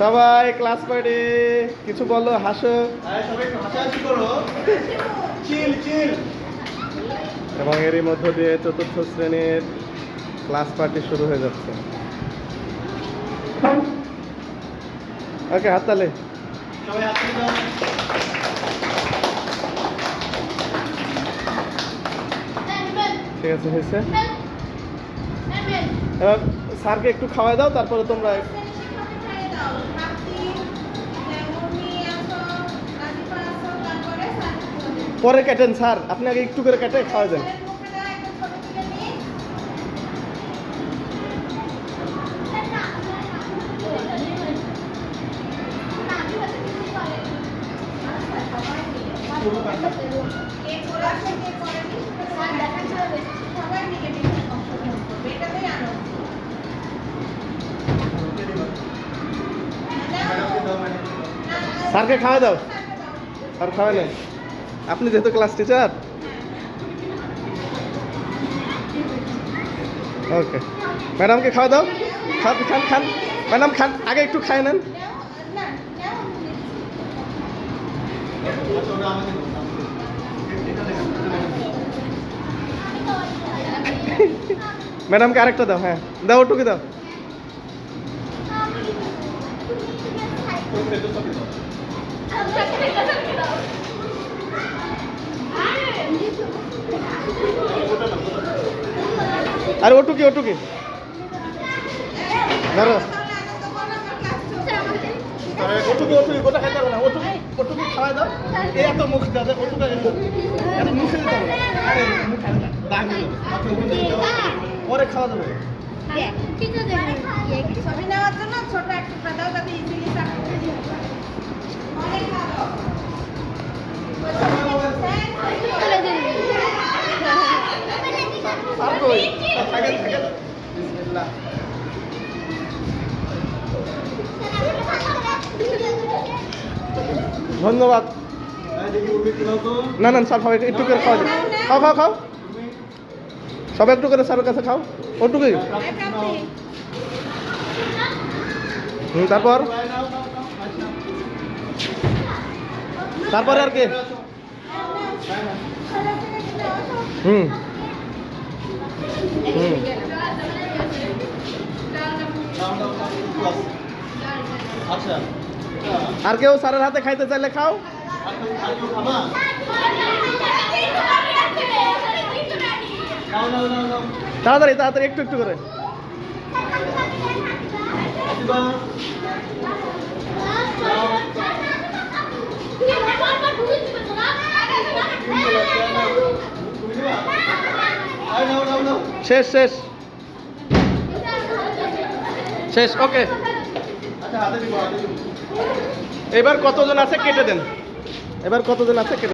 সবাই class party কিছু বলো, হাসো। সবাই একটু হাসাহাসি করো। চিল চিল। এবং এরই মধ্য দিয়ে চতুর্থ শ্রেণীর ক্লাস পার্টি শুরু হয়ে যাচ্ছে। ওকে, হাততালি। সবাই হাততালি দাও। ঠিক আছে, হয়েছে। এবার স্যারকে একটু খাওয়াই দাও, তারপরে তোমরা পরে কাটেন। স্যার আপনি আগে একটু করে কেটে খাওয়াই দেন। স্যারকে খাওয়া দাও। স্যার খাওয়াই নেন, আপনি যেহেতু ক্লাস টিচার। ওকে, ম্যাডামকে খাওয়া দাও। খান খান খান ম্যাডাম, খান, আগে একটু খাই নেন। ম্যাডামকে আরেকটা দাও। হ্যাঁ দাও, ওটুকু দাও। আর ওটুকি ওটুকি ধরো। ওটুকি ওটুকি গোটা খাইতে হবে না। ওটুকি ওটুকি খাওয়াই দাও। এই এত মুখ দাও, ওটুকা এত মুখে দিতে হবে। আরে মুখে দাগ দিল, পরে খাওয়া যাবে। ছবি নেওয়ার জন্য ছোট একটা দাও, যাতে ইজিলি ধন্যবাদ। না না স্যার, সবাই একটু করে খাওয়া যাবে। খাও খাও খাও, সবাই একটু করে স্যারের কাছে খাও। ওটুকুই। তারপর তারপরে আর কি? হুম হুম আচ্ছা, আর কেউ স্যারের হাতে খাইতে চাইলে খাও। তাড়াতাড়ি তাড়াতাড়ি, একটু একটু করে। শেষ শেষ শেষ। ওকে, এবার কতজন আছে কেটে দেন। এবার কতজন আছে কেটে